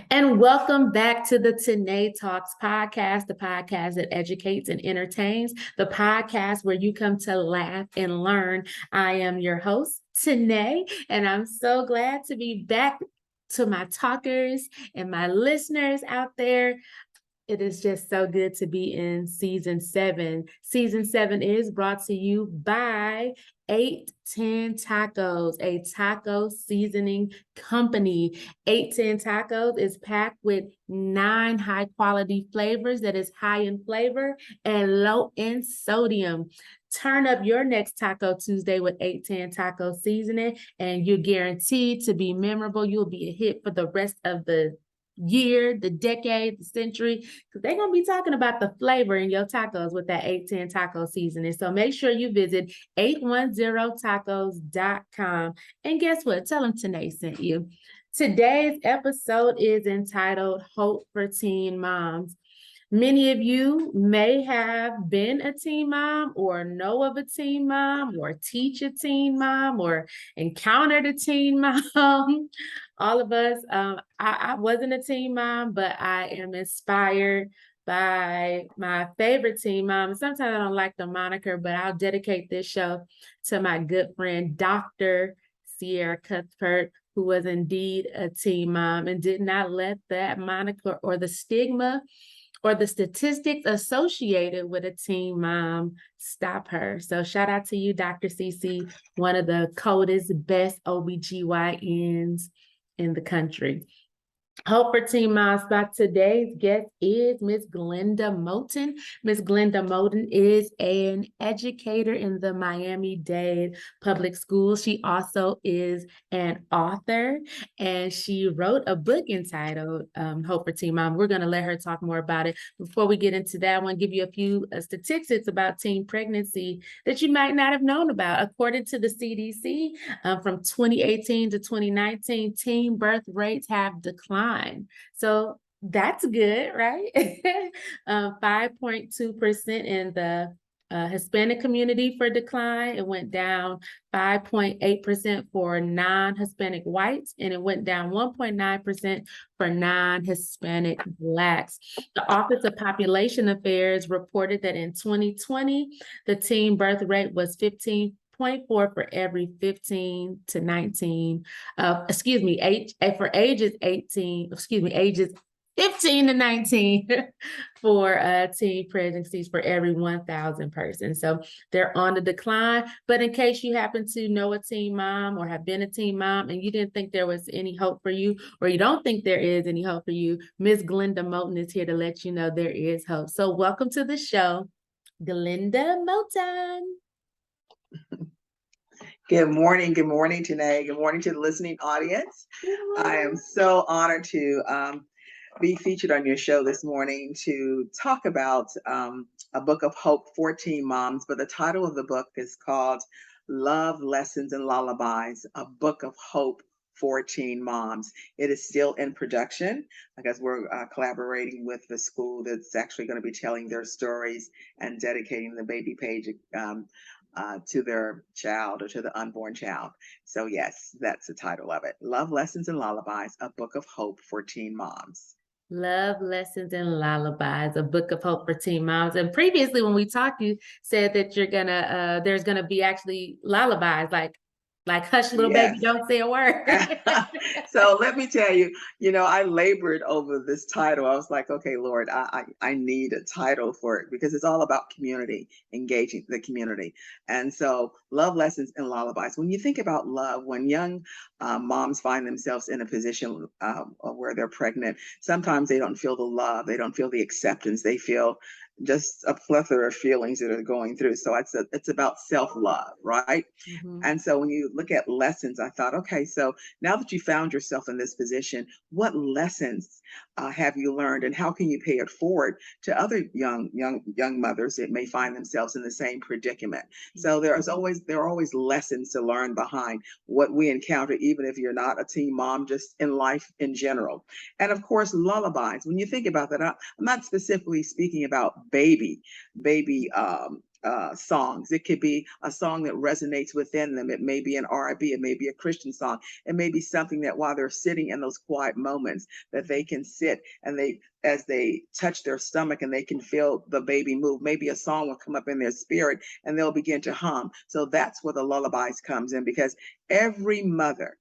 And welcome back to the Tynee Talks podcast, the podcast that educates and entertains, the podcast where you come to laugh and learn. I am your host, Tynee, and I'm so glad to be back to my talkers and my listeners out there. It is just so good to be in season 7. Season 7 is brought to you by 810 Tacos, a taco seasoning company. 810 Tacos is packed with 9 high quality flavors that is high in flavor and low in sodium. Turn up your next Taco Tuesday with 810 Taco seasoning, and you're guaranteed to be memorable. You'll be a hit for the rest of the year, the decade, the century, because they're going to be talking about the flavor in your tacos with that 810 taco seasoning. So make sure you visit 810tacos.com. And guess what? Tell them Tynee sent you. Today's episode is entitled Hope for Teen Moms. Many of you may have been a teen mom or know of a teen mom or teach a teen mom or encountered a teen mom. All of us, I wasn't a teen mom, but I am inspired by my favorite teen mom. Sometimes I don't like the moniker, but I'll dedicate this show to my good friend, Dr. Sierra Cuthbert, who was indeed a teen mom and did not let that moniker or the stigma or the statistics associated with a teen mom stop her. So shout out to you, Dr. CC, one of the coldest, best OBGYNs in the country. Hope for Teen Moms Spot. Today's guest is Miss Glenda Moton. Miss Glenda Moton is an educator in the Miami-Dade Public Schools. She also is an author, and she wrote a book entitled Hope for Teen Mom. We're going to let her talk more about it. Before we get into that, I want to give you a few statistics about teen pregnancy that you might not have known about. According to the CDC, from 2018 to 2019, teen birth rates have declined. So that's good, right? 5.2% in the Hispanic community for decline. It went down 5.8% for non-Hispanic whites, and it went down 1.9% for non-Hispanic Blacks. The Office of Population Affairs reported that in 2020, the teen birth rate was 15.4 for every 15 to 19, ages 15 to 19 for teen pregnancies for every 1,000 persons. So they're on the decline. But in case you happen to know a teen mom or have been a teen mom and you didn't think there was any hope for you, or you don't think there is any hope for you, Miss Glenda Moton is here to let you know there is hope. So welcome to the show, Glenda Moton. Good morning, Tynee. Good morning to the listening audience. I am so honored to be featured on your show this morning to talk about a book of hope for teen moms, but the title of the book is called Love, Lessons, and Lullabies, a book of hope for teen moms. It is still in production because we're collaborating with the school that's actually going to be telling their stories and dedicating the baby page to their child or to the unborn child. So yes, that's the title of it. Love, Lessons, and Lullabies, a book of hope for teen moms. Love, Lessons, and Lullabies, a book of hope for teen moms. And previously when we talked, you said that there's gonna be actually lullabies, like hush little baby, don't say a word. So let me tell you, I labored over this title. I was like, okay, Lord, I need a title for it because it's all about community, engaging the community. And so Love, Lessons, and Lullabies. When you think about love, when young moms find themselves in a position where they're pregnant, sometimes they don't feel the love, they don't feel the acceptance, they feel just a plethora of feelings that are going through. So it's about self-love, right? Mm-hmm. And so when you look at lessons, I thought, okay, so now that you found yourself in this position, what lessons have you learned, and how can you pay it forward to other young mothers that may find themselves in the same predicament? Mm-hmm. So there are always lessons to learn behind what we encounter, even if you're not a teen mom, just in life in general. And of course, lullabies. When you think about that, I'm not specifically speaking about baby songs. It could be a song that resonates within them. It may be an R&B, it may be a Christian song. It may be something that while they're sitting in those quiet moments, that they can sit and as they touch their stomach and they can feel the baby move, maybe a song will come up in their spirit and they'll begin to hum. So that's where the lullabies comes in, because every mother,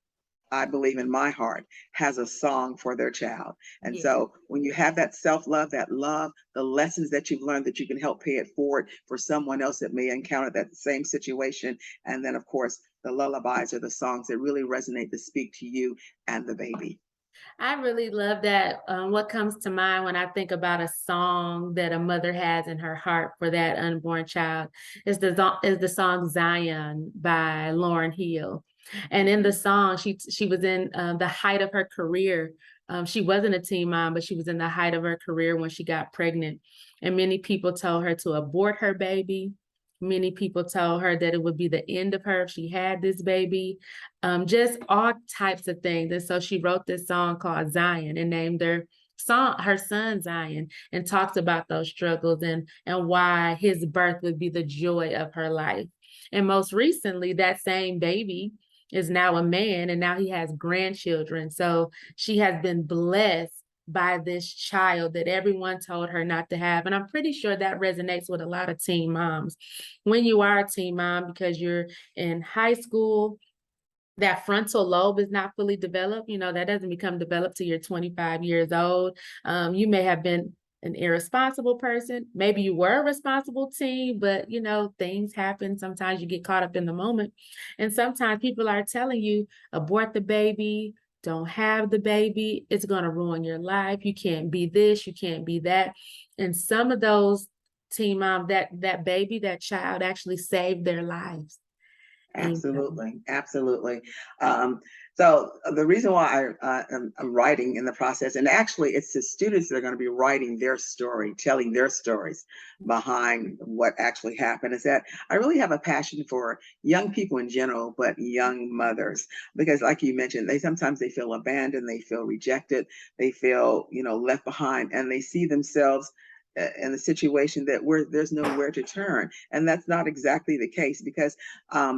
I believe in my heart, has a song for their child. And Yeah. so when you have that self-love, that love, the lessons that you've learned, that you can help pay it forward for someone else that may encounter that same situation. And then, of course, the lullabies are the songs that really resonate, to speak to you and the baby. I really love that. What comes to mind when I think about a song that a mother has in her heart for that unborn child is the song Zion by Lauryn Hill. And in the song, she was in the height of her career. She wasn't a teen mom, but she was in the height of her career when she got pregnant. And many people told her to abort her baby. Many people told her that it would be the end of her if she had this baby, just all types of things. And so she wrote this song called Zion and named her son Zion, and talked about those struggles and why his birth would be the joy of her life. And most recently, that same baby is now a man, and now he has grandchildren. So she has been blessed by this child that everyone told her not to have. And I'm pretty sure that resonates with a lot of teen moms. When you are a teen mom, because you're in high school, that frontal lobe is not fully developed. That doesn't become developed till you're 25 years old. You may have been an irresponsible person. Maybe you were a responsible teen, but things happen. Sometimes you get caught up in the moment. And sometimes people are telling you, abort the baby, don't have the baby. It's going to ruin your life. You can't be this, you can't be that. And some of those teen moms, that baby, that child actually saved their lives. Absolutely, absolutely. Um, so the reason why I'm writing in the process, and actually it's the students that are going to be writing their story, telling their stories behind what actually happened, is that I really have a passion for young people in general, but young mothers, because like you mentioned, sometimes they feel abandoned, they feel rejected, they feel, left behind, and they see themselves in a situation where there's nowhere to turn. And that's not exactly the case, because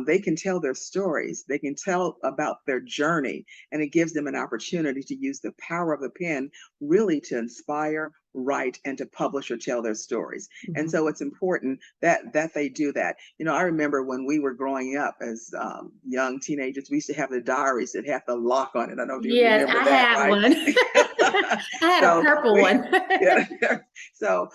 they can tell their stories, they can tell about their journey, and it gives them an opportunity to use the power of the pen really to inspire, write, and to publish or tell their stories. And so it's important that they do that. I remember when we were growing up as young teenagers, we used to have the diaries that had the lock on it. I don't know if you Yes, remember I that, had right? one. I had a So purple one. yeah. So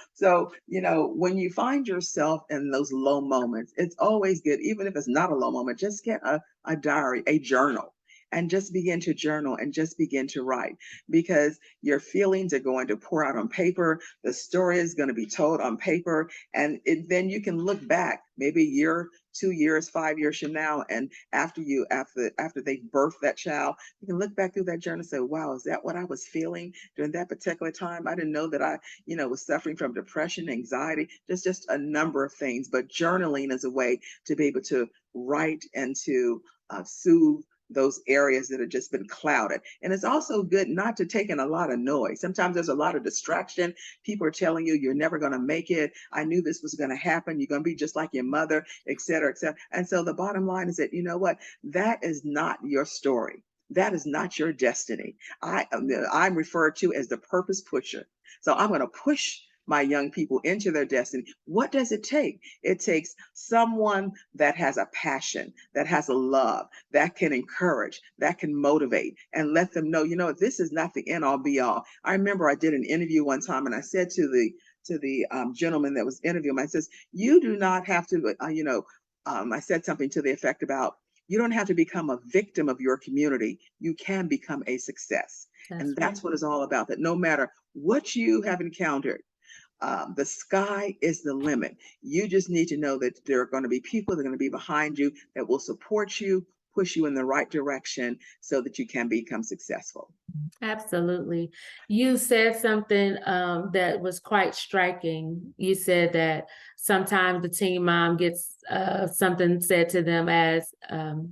when you find yourself in those low moments, it's always good, even if it's not a low moment, just get a diary, a journal, and just begin to journal and just begin to write, because your feelings are going to pour out on paper. The story is going to be told on paper, and then you can look back maybe a year, 2 years, 5 years from now, and after they birth that child, you can look back through that journal and say, wow, is that what I was feeling during that particular time? I didn't know that I was suffering from depression, anxiety, just a number of things. But journaling is a way to be able to write and to soothe those areas that have just been clouded. And it's also good not to take in a lot of noise. Sometimes there's a lot of distraction. People are telling you you're never going to make it. I knew this was going to happen. You're going to be just like your mother, et cetera, et cetera. And so the bottom line is that, that is not your story. That is not your destiny. I'm referred to as the purpose pusher. So I'm going to push my young people into their destiny. What does it take? It takes someone that has a passion, that has a love, that can encourage, that can motivate, and let them know, this is not the end all be all. I remember I did an interview one time, and I said to the gentleman that was interviewing, I says, you do not have to, I said something to the effect about, you don't have to become a victim of your community. You can become a success. And that's what it's all about, that no matter what you have encountered, the sky is the limit. You just need to know that there are going to be people that are going to be behind you that will support you, push you in the right direction so that you can become successful. Absolutely. You said something that was quite striking. You said that sometimes the teen mom gets something said to them as,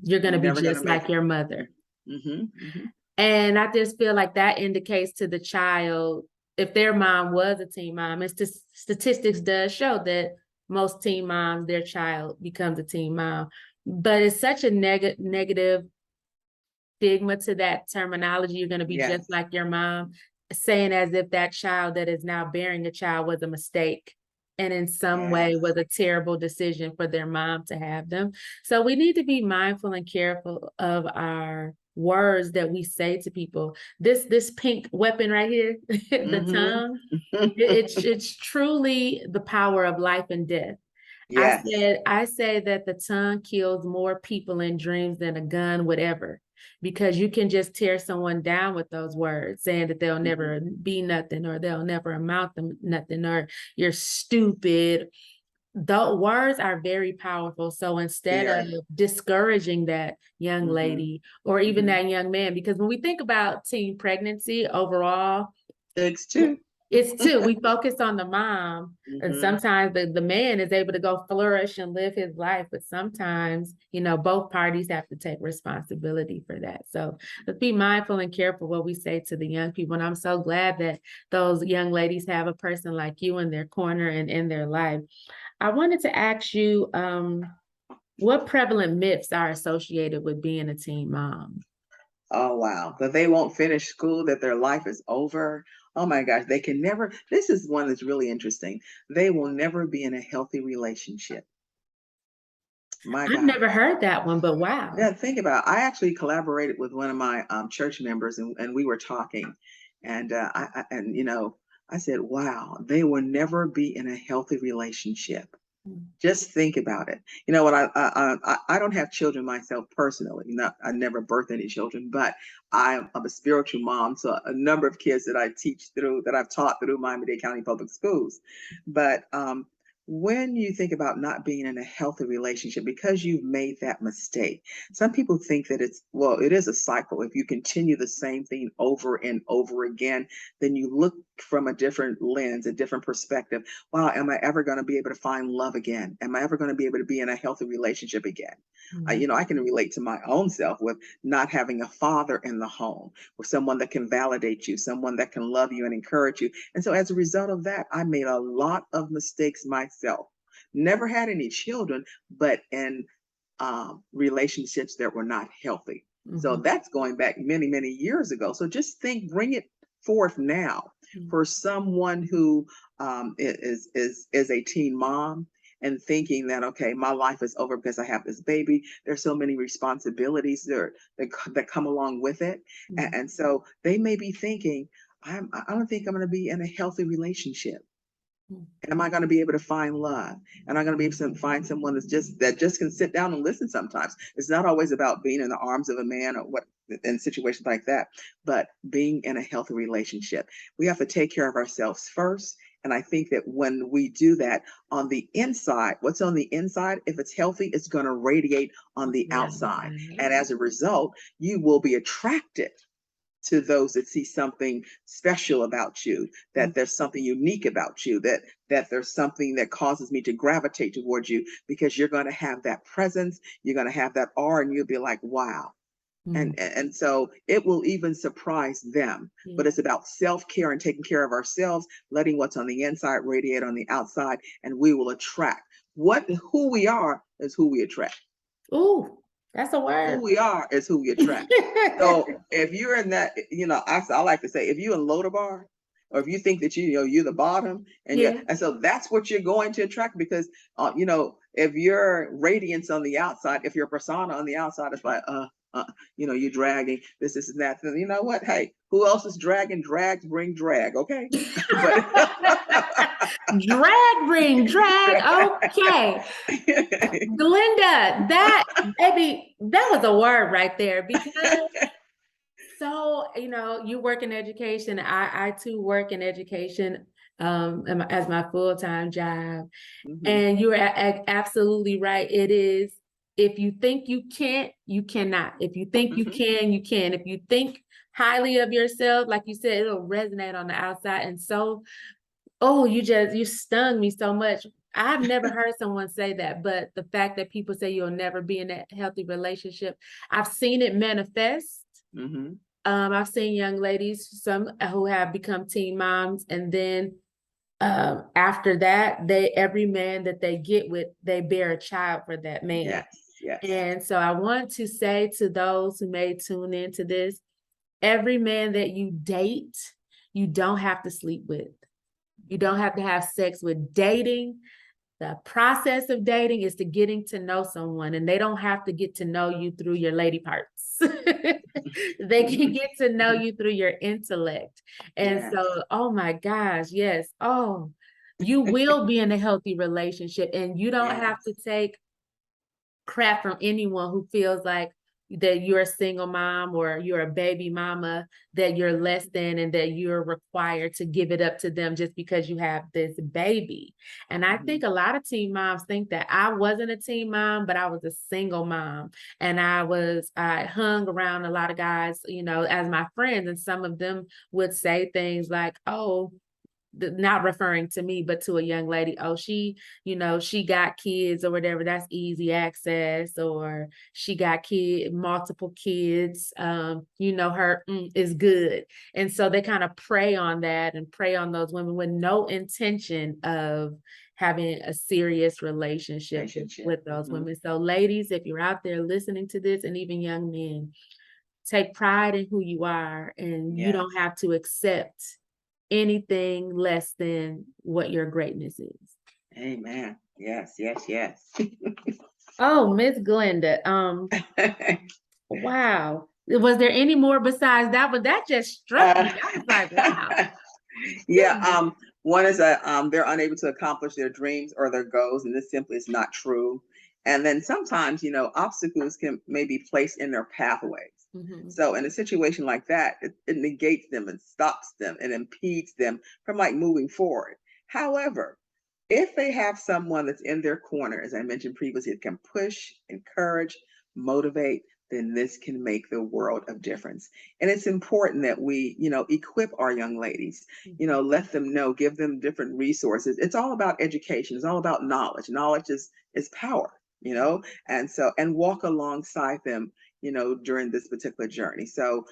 you're going to be Never going to just make like it. your mother. Mm-hmm. And I just feel like that indicates to the child, if their mom was a teen mom, and statistics does show that most teen moms, their child becomes a teen mom. But it's such a negative stigma to that terminology. You're going to be just Yes. like your mom, saying as if that child that is now bearing a child was a mistake and in some way Yes. was a terrible decision for their mom to have them. So we need to be mindful and careful of our words that we say to people. This pink weapon right here, the tongue, it's truly the power of life and death. Yes. I say that the tongue kills more people in dreams than a gun would ever, because you can just tear someone down with those words, saying that they'll never be nothing, or they'll never amount to nothing, or you're stupid. The words are very powerful. So instead of Very. discouraging that young lady or even that young man, because when we think about teen pregnancy overall, It's two. it's two. We focus on the mom, and Mhm. sometimes the man is able to go flourish and live his life, but sometimes, both parties have to take responsibility for that. So let's be mindful and careful what we say to the young people. And I'm so glad that those young ladies have a person like you in their corner and in their life. I wanted to ask you, what prevalent myths are associated with being a teen mom? Oh, wow. That they won't finish school, that their life is over. Oh my gosh, they can never. This is one that's really interesting. They will never be in a healthy relationship. My I've God. never heard that one, but wow. Yeah, think about it. I actually collaborated with one of my church members, and we were talking, and I said, "Wow, they will never be in a healthy relationship." Just think about it. You know what? I don't have children myself personally. Not I never birthed any children, but I'm a spiritual mom. So a number of kids that I teach through that I've taught through Miami-Dade County Public Schools. But when you think about not being in a healthy relationship because you've made that mistake, some people think that it is a cycle. If you continue the same thing over and over again, then you look from a different lens, a different perspective. Wow, am I ever going to be able to find love again? Am I ever going to be able to be in a healthy relationship again? I can relate to my own self with not having a father in the home, or someone that can validate you, someone that can love you and encourage you. And so as a result of that, I made a lot of mistakes myself. Never had any children, but in relationships that were not healthy. So that's going back many, many years ago. So just bring it forth now for someone who is a teen mom and thinking that, okay, my life is over because I have this baby. There's so many responsibilities that come along with it. And so they may be thinking, I don't think I'm going to be in a healthy relationship. Am I going to be able to find love? Am I going to be able to find someone that just can sit down and listen sometimes? It's not always about being in the arms of a man or what in situations like that, but being in a healthy relationship. We have to take care of ourselves first. And I think that when we do that on the inside, what's on the inside, if it's healthy, it's going to radiate on the outside. And as a result, you will be attracted to those that see something special about you, that there's something unique about you, that there's something that causes me to gravitate towards you, because you're going to have that presence, you're going to have that aura, and you'll be like, wow. And so it will even surprise them. But it's about self-care and taking care of ourselves, letting what's on the inside radiate on the outside, and we will attract. Who we are is who we attract. Ooh, that's a Who word. we are is who we attract. So if you're in that, I like to say, if you're in Lodabar, or if you think that you're the bottom, and so that's what you're going to attract, because if your radiance on the outside, if your persona on the outside is like you're dragging this and that, then you know what? Hey, who else is dragging? Drags bring drag, okay? But Drag bring drag. Okay. Glenda, that was a word right there, because so, you work in education. I too work in education as my full-time job. And you're absolutely right. It is, if you think you can't, you cannot. If you think you can, you can. If you think highly of yourself, like you said, it'll resonate on the outside. And so, you stung me so much. I've never heard someone say that, but the fact that people say you'll never be in that healthy relationship, I've seen it manifest. I've seen young ladies, some who have become teen moms, and then After that, every man that they get with, they bear a child for that man. Yes, yes. And so I want to say to those who may tune into this, every man that you date, you don't have to sleep with. You don't have to have sex with. Dating, the process of dating is to getting to know someone, and they don't have to get to know you through your lady parts. They can get to know you through your intellect. And Yes. so, oh my gosh, yes. Oh, you will be in a healthy relationship, and you don't have to take crap from anyone who feels like that you're a single mom or you're a baby mama, that you're less than, and that you're required to give it up to them just because you have this baby. And I think a lot of teen moms think that. I wasn't a teen mom, but I was a single mom. And I hung around a lot of guys, you know, as my friends, and some of them would say things like, oh, not referring to me, but to a young lady, oh, she, you know, she got kids or whatever, that's easy access, or she got multiple kids, you know, her is good. And so they kind of prey on that and prey on those women with no intention of having a serious relationship with those women. So ladies, if you're out there listening to this, and even young men, take pride in who you are, and you don't have to accept anything less than what your greatness is. Amen. Yes, yes, yes. Oh, Miss Glenda, wow. Was there any more besides that? But that just struck me. I was like, wow. Yeah. One is that they're unable to accomplish their dreams or their goals, and this simply is not true. And then sometimes, you know, obstacles can maybe placed in their pathways. So in a situation like that, it negates them and stops them and impedes them from like moving forward. However, if they have someone that's in their corner, as I mentioned previously, it can push, encourage, motivate, then this can make the world of difference. And it's important that we, you know, equip our young ladies, you know, let them know, give them different resources. It's all about education. It's all about knowledge. Knowledge is power, you know, and so, and walk alongside them, you know, during this particular journey. So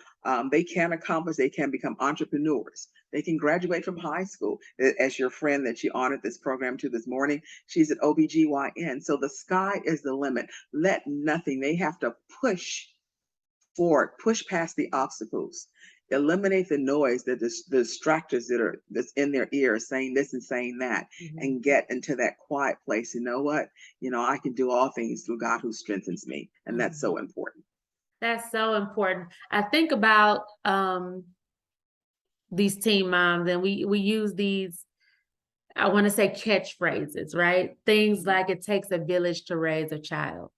they can accomplish, they can become entrepreneurs. They can graduate from high school. As your friend that you honored this program to this morning, she's at OBGYN. So the sky is the limit. Let nothing, they have to push forward, push past the obstacles, eliminate the noise, the distractors that's in their ears saying this and saying that, and get into that quiet place. You know what? You know, I can do all things through God who strengthens me. And that's so important. That's so important. I think about these teen moms, and we use these, I want to say, catchphrases, right? Things like it takes a village to raise a child.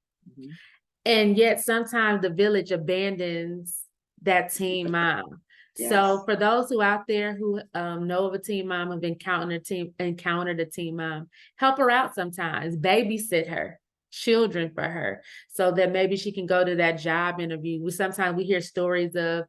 And yet sometimes the village abandons that teen mom. So for those who out there who know of a teen mom, have encountered a teen mom, help her out sometimes, babysit her children for her, so that maybe she can go to that job interview. Sometimes we hear stories of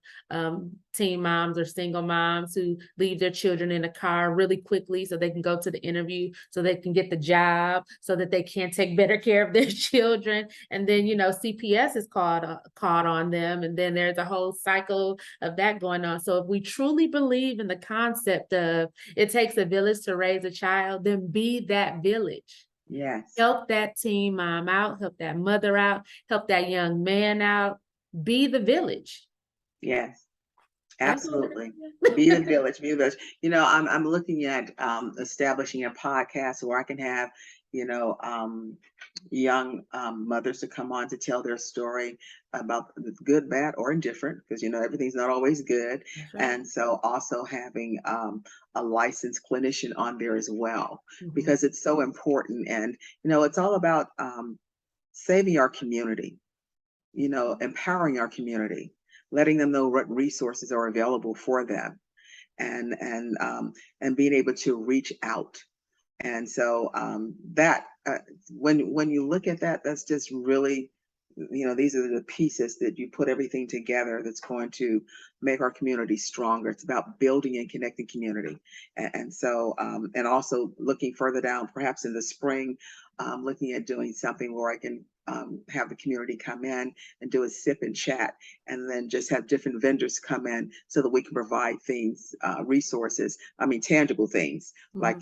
teen moms or single moms who leave their children in a car really quickly so they can go to the interview, so they can get the job, so that they can take better care of their children. And then, you know, CPS is called on them, and then there's a whole cycle of that going on. So if we truly believe in the concept of it takes a village to raise a child, then be that village. Yes. Help that teen mom out, help that mother out, help that young man out. Be the village. Yes, absolutely. Be the village, be the village. You know, I'm looking at establishing a podcast where I can have, you know, young mothers to come on to tell their story about the good, bad, or indifferent, because you know everything's not always good. And so also having a licensed clinician on there as well, because it's so important. And you know, it's all about saving our community, you know, empowering our community, letting them know what resources are available for them, and being able to reach out. And so that when you look at that, that's just really, you know, these are the pieces that you put everything together that's going to make our community stronger. It's about building and connecting community. And so, and also looking further down, perhaps in the spring, looking at doing something where I can have the community come in and do a sip and chat, and then just have different vendors come in so that we can provide things, resources. I mean, tangible things like,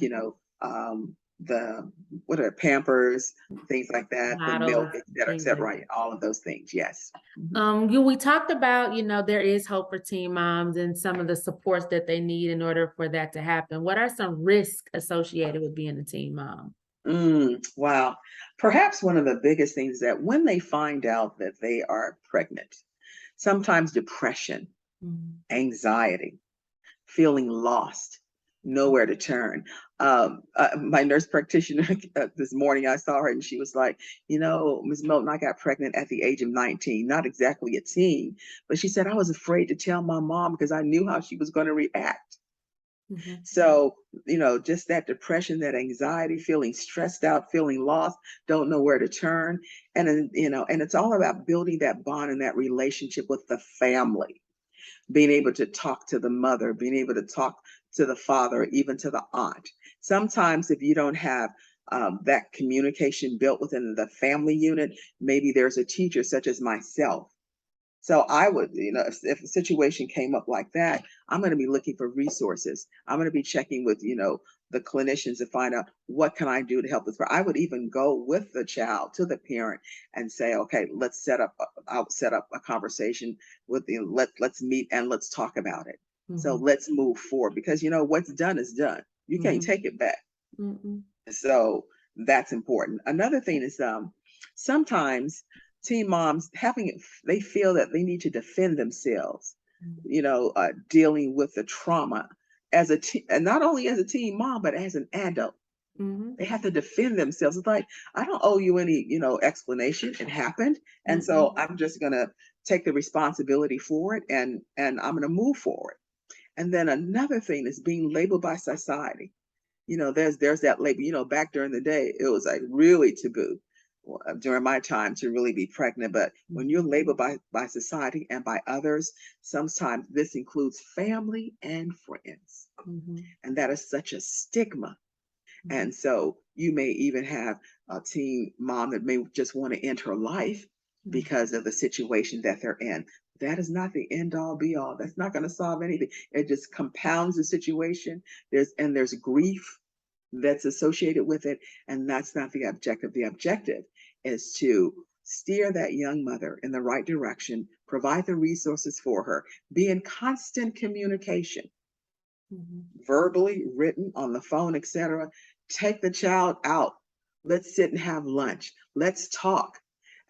the what are Pampers, things like that, the milk, Bottles, et things cetera, like right? All of those things. Yes. we talked about, there is hope for teen moms and some of the supports that they need in order for that to happen. What are some risks associated with being a teen mom? Wow. Perhaps one of the biggest things is that when they find out that they are pregnant, sometimes depression, Mhm. anxiety, feeling lost, nowhere to turn. My nurse practitioner this morning, I saw her and she was like, Ms. Moton, I got pregnant at the age of 19, not exactly a teen, but she said, I was afraid to tell my mom because I knew how she was going to react. Mhm. So, just that depression, that anxiety, feeling stressed out, feeling lost, don't know where to turn. And then, and it's all about building that bond and that relationship with the family, being able to talk to the mother, being able to talk to the father, even to the aunt. Sometimes, if you don't have that communication built within the family unit, maybe there's a teacher such as myself. So I would, if a situation came up like that, I'm going to be looking for resources. I'm going to be checking with, the clinicians to find out what can I do to help this. I would even go with the child to the parent and say, okay, I'll set up a conversation with the, let's meet and let's talk about it. So Mhm. let's move forward because, what's done is done. You can't Mhm. take it back. Mhm. So that's important. Another thing is sometimes teen moms they feel that they need to defend themselves, dealing with the trauma and not only as a teen mom, but as an adult. Mhm. They have to defend themselves. It's like, I don't owe you any, explanation. It happened. And so Mhm. I'm just gonna take the responsibility for it and I'm gonna move forward. And then another thing is being labeled by society. There's that label. Back during the day, it was like really taboo during my time to really be pregnant. But when you're Mhm. labeled by society and by others, sometimes this includes family and friends, Mhm. and that is such a stigma. Mhm. And so you may even have a teen mom that may just want to end her life Mhm. because of the situation that they're in. That is not the end all be all. That's not going to solve anything. It just compounds the situation. There's grief that's associated with it. And that's not the objective. The objective is to steer that young mother in the right direction, provide the resources for her, be in constant communication, Mhm. verbally, written, on the phone, etc. Take the child out. Let's sit and have lunch. Let's talk.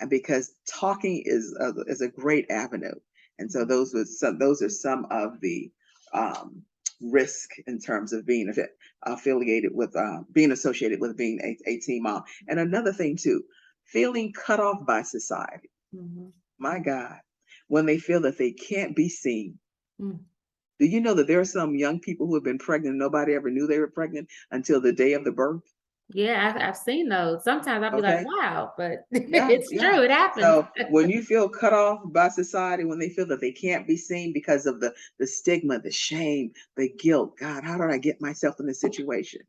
And because talking is a great avenue. And so those are some of the um, risk in terms of being affiliated with being associated with being a teen mom. And another thing too, feeling cut off by society. Mhm. My God, when they feel that they can't be seen. Mhm. Do you know that there are some young people who have been pregnant, nobody ever knew they were pregnant until the day of the birth? Yeah, I've seen those. Sometimes I'll be like, Okay. wow, but Yeah, it's yeah. true. It happens. So when you feel cut off by society, when they feel that they can't be seen because of the stigma, the shame, the guilt, God, how did I get myself in this situation?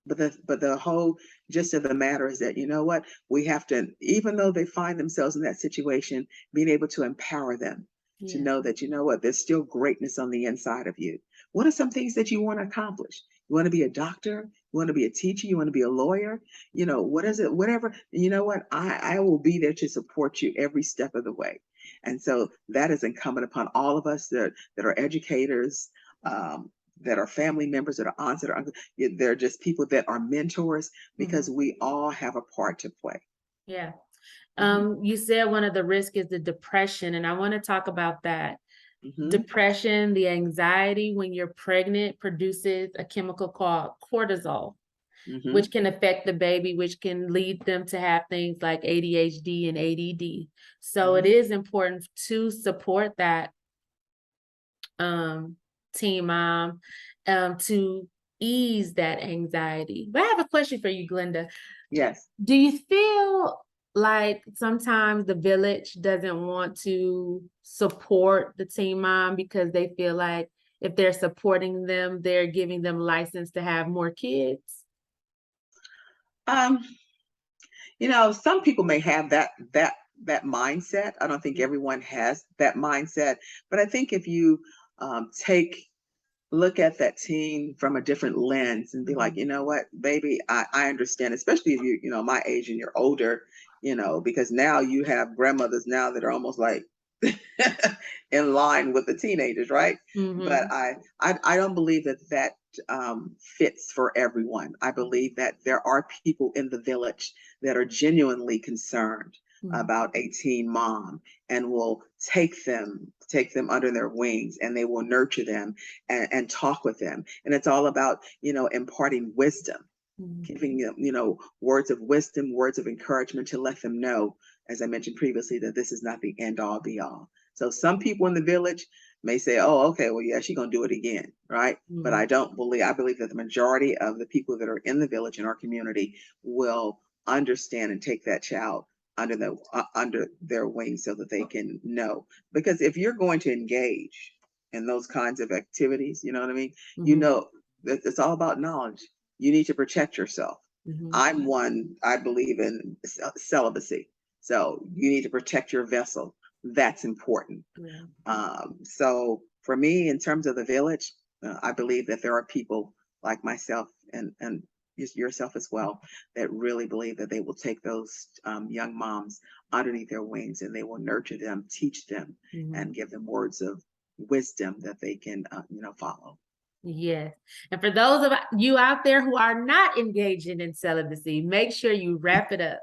But the whole gist of the matter is that, you know what, we have to, even though they find themselves in that situation, being able to empower them to Yeah. know that, you know what, there's still greatness on the inside of you. What are some things that you want to accomplish? You want to be a doctor? You want to be a teacher? You want to be a lawyer? What is it? Whatever. You know what? I will be there to support you every step of the way. And so that is incumbent upon all of us that are educators, um, that are family members, that are aunts, that are uncles. They're just people that are mentors because Mhm. we all have a part to play. Yeah. Hmm. You said one of the risks is the depression, and I want to talk about that. Hmm. Depression, the anxiety when you're pregnant produces a chemical called cortisol, Hmm. which can affect the baby, which can lead them to have things like ADHD and ADD. So it Hmm. is important to support that um, teen mom to ease that anxiety. But I have a question for you, Glenda. Yes. Do you feel like sometimes the village doesn't want to support the teen mom because they feel like if they're supporting them, they're giving them license to have more kids? Um, some people may have that mindset. I don't think everyone has that mindset, but I think if you take look at that teen from a different lens and be like, you know what, baby, I understand, especially if my age and you're older, because now you have grandmothers now that are almost like in line with the teenagers, right? But I don't believe that fits for everyone. I believe that there are people in the village that are genuinely concerned about a teen mom and will take them under their wings, and they will nurture them and talk with them. And it's all about, imparting wisdom, giving them, words of wisdom, words of encouragement to let them know, as I mentioned previously, that this is not the end all be all. So some people in the village may say, oh, okay, well, yeah, she's going to do it again, right? But I believe that the majority of the people that are in the village in our community will understand and take that child under their wings so that they can know. Because if you're going to engage in those kinds of activities, you know what I mean? It's all about knowledge. You need to protect yourself. I believe in celibacy. So you need to protect your vessel. That's important. So for me, in terms of the village, I believe that there are people like myself and yourself as well that really believe that they will take those young moms underneath their wings, and they will nurture them, teach them, and give them words of wisdom that they can follow. Yes. And for those of you out there who are not engaging in celibacy, make sure you wrap it up.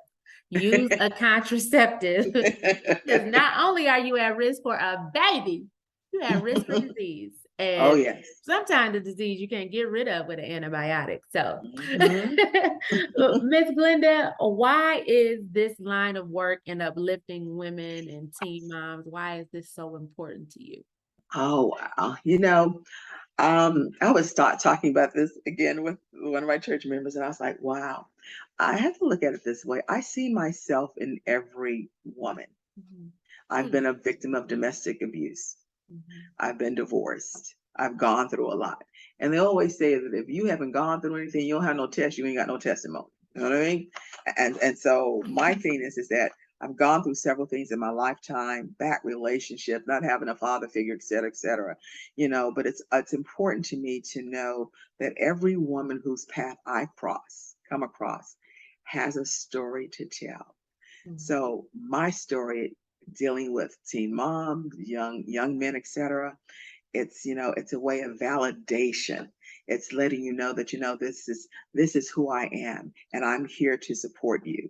Use a contraceptive, because not only are you at risk for a baby, you're at risk for disease. And oh yes, sometimes the disease you can't get rid of with an antibiotic. So, Miss Glenda, why is this line of work in uplifting women and teen moms, why is this so important to you? Oh wow, I was talking about this again with one of my church members, and I was like, wow, I have to look at it this way. I see myself in every woman. I've been a victim of domestic abuse. I've been divorced. I've gone through a lot. And they always say that if you haven't gone through anything, you don't have no test, you ain't got no testimony. You know what I mean? And so my thing is that I've gone through several things in my lifetime, bad relationship, not having a father figure, et cetera, but it's important to me to know that every woman whose path I come across has a story to tell. So my story, dealing with teen moms, young men, et cetera, it's a way of validation. It's letting you know that this is who I am, and I'm here to support you.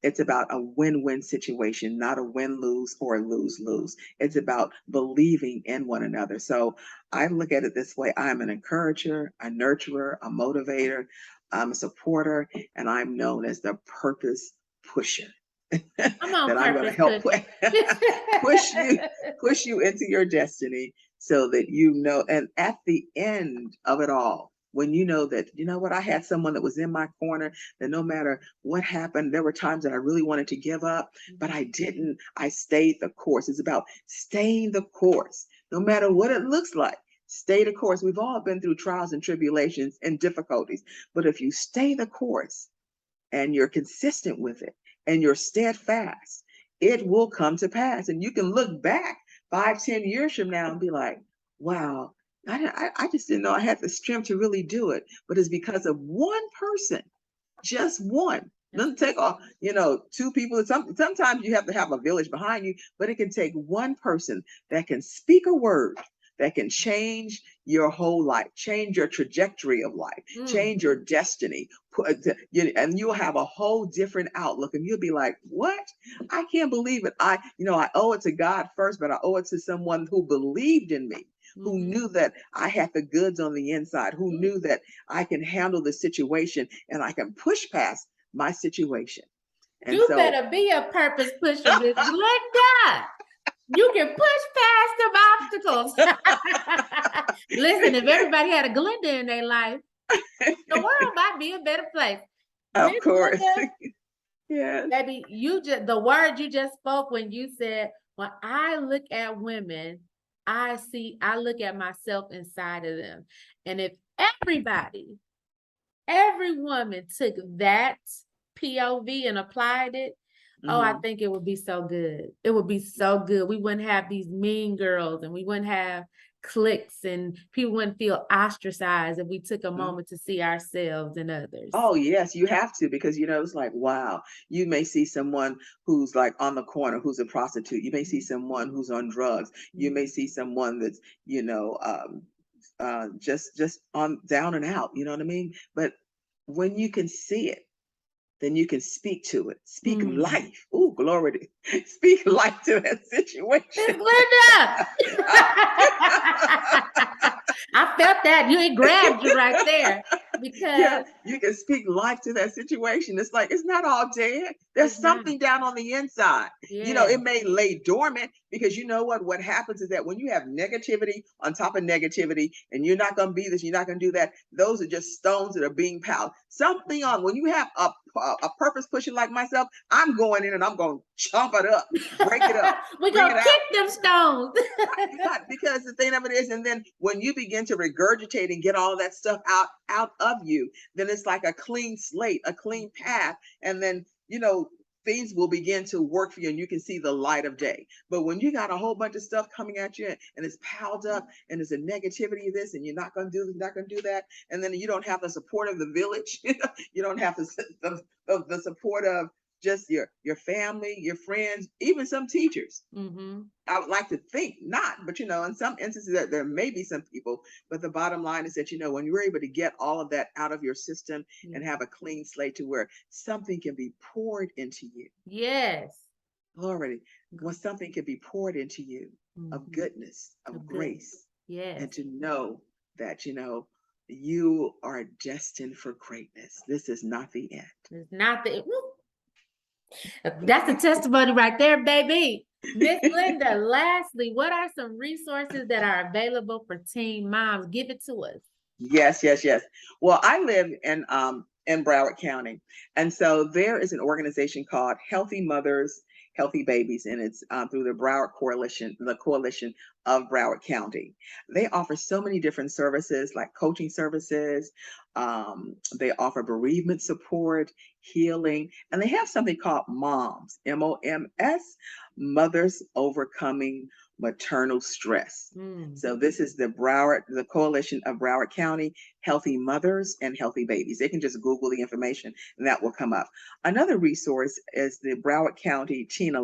It's about a win-win situation, not a win-lose or a lose-lose. It's about believing in one another. So I look at it this way: I'm an encourager, a nurturer, a motivator, I'm a supporter, and I'm known as the purpose pusher. That I'm going to help push you into your destiny, so that and at the end of it all, when you know that, what, I had someone that was in my corner, that no matter what happened, there were times that I really wanted to give up, but I didn't. I stayed the course. It's about staying the course, no matter what it looks like. Stay the course. We've all been through trials and tribulations and difficulties, but if you stay the course and you're consistent with it and you're steadfast, it will come to pass. And you can look back 5-10 years from now and be like, wow, I just didn't know I had the strength to really do it. But it's because of one person, just one. Doesn't take all, two people. Sometimes you have to have a village behind you, but it can take one person that can speak a word that can change your whole life, change your trajectory of life, change your destiny. And you'll have a whole different outlook, and you'll be like, what? I can't believe it. I owe it to God first, but I owe it to someone who believed in me, who knew that I had the goods on the inside, who knew that I can handle the situation and I can push past my situation. And you better be a purpose pusher, Miss Glenda. You can push past them obstacles. Listen, if everybody had a Glenda in their life, the world might be a better place. Of course. Glenda, yes. Baby, the word you just spoke when you said, when I look at women, I look at myself inside of them. And if every woman took that POV and applied it, oh, I think it would be so good. It would be so good. We wouldn't have these mean girls, and we wouldn't have cliques, and people wouldn't feel ostracized if we took a moment to see ourselves and others. Oh, yes, you have to, because it's like, wow, you may see someone who's like on the corner who's a prostitute. You may see someone who's on drugs. You may see someone that's, just on down and out, you know what I mean? But when you can see it, then you can speak to it. Speak life. Oh, glory to speak life to that situation. Miss Glenda! I felt that. It grabbed you right there. Because you can speak life to that situation. It's like, it's not all dead. There's something down on the inside. It may lay dormant, because you know what happens is that when you have negativity on top of negativity, and you're not going to be this, you're not going to do that, those are just stones that are being piled. Something on, when you have a purpose pushing like myself, I'm going in and I'm going to chomp it up, break it up. We're going to kick them stones. Because the thing of it is, and then when you begin to regurgitate and get all that stuff out of you, then it's like a clean slate, a clean path. And then, things will begin to work for you, and you can see the light of day. But when you got a whole bunch of stuff coming at you, and it's piled up, and there's a negativity of this, and you're not going to do this, not going to do that, and then you don't have the support of the village, you don't have the support of just your family, your friends, even some teachers. I would like to think not, but in some instances that there may be some people, but the bottom line is that when you're able to get all of that out of your system and have a clean slate to where something can be poured into you. Yes. Glory, when something can be poured into you of goodness, of grace. Yes. And to know that you are destined for greatness. This is not the end. It's not the That's a testimony right there, baby. Miss Glenda, lastly, what are some resources that are available for teen moms? Give it to us. Yes. Well, I live in Broward County, and so there is an organization called Healthy Mothers, Healthy Babies, and it's through the Broward Coalition, the coalition of Broward County. They offer so many different services, like coaching services. They offer bereavement support, healing, and they have something called MOMS, MOMS, Mothers Overcoming Maternal Stress. So this is the coalition of Broward County, Healthy Mothers and Healthy Babies. They can just Google the information and that will come up. Another resource is the Broward County Teen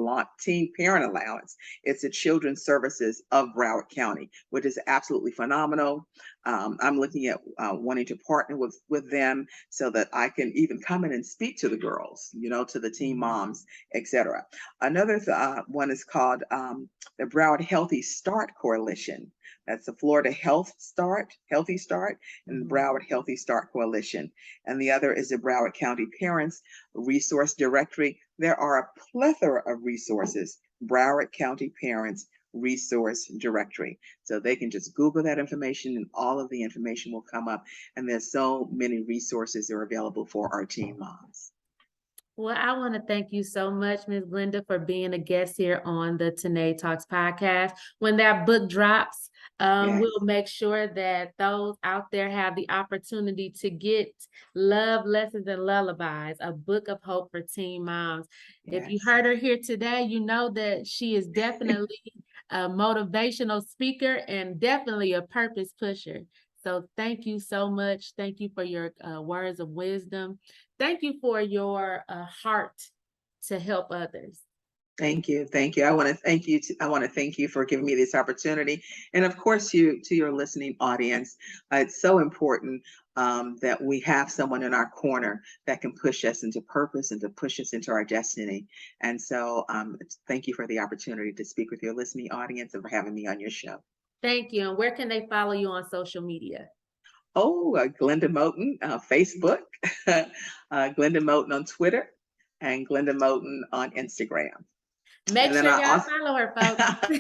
Parent Allowance. It's the Children's Services of Broward County, which is absolutely phenomenal. I'm looking at wanting to partner with them so that I can even come in and speak to the girls, to the teen moms, etc. Another one is called the Broward Healthy Start Coalition. That's the Florida Healthy Start, and the Broward Healthy Start Coalition. And the other is the Broward County Parents Resource Directory. There are a plethora of resources, Broward County Parents Resource Directory. So they can just Google that information and all of the information will come up. And there's so many resources that are available for our teen moms. Well, I want to thank you so much, Ms. Glenda, for being a guest here on the Tynee Talks podcast. When that book drops, we'll make sure that those out there have the opportunity to get Love Lessons and Lullabies, a book of hope for teen moms. If you heard her here today, you know that she is definitely a motivational speaker and definitely a purpose pusher. So thank you so much. Thank you for your words of wisdom. Thank you for your heart to help others. Thank you. I want to thank you. I want to thank you for giving me this opportunity, and of course, to your listening audience. It's so important that we have someone in our corner that can push us into purpose and to push us into our destiny. And so, thank you for the opportunity to speak with your listening audience and for having me on your show. Thank you. And where can they follow you on social media? Oh, Glenda Moton, Facebook, Glenda Moton on Twitter, and Glenda Moton on Instagram. Make sure y'all follow her, folks.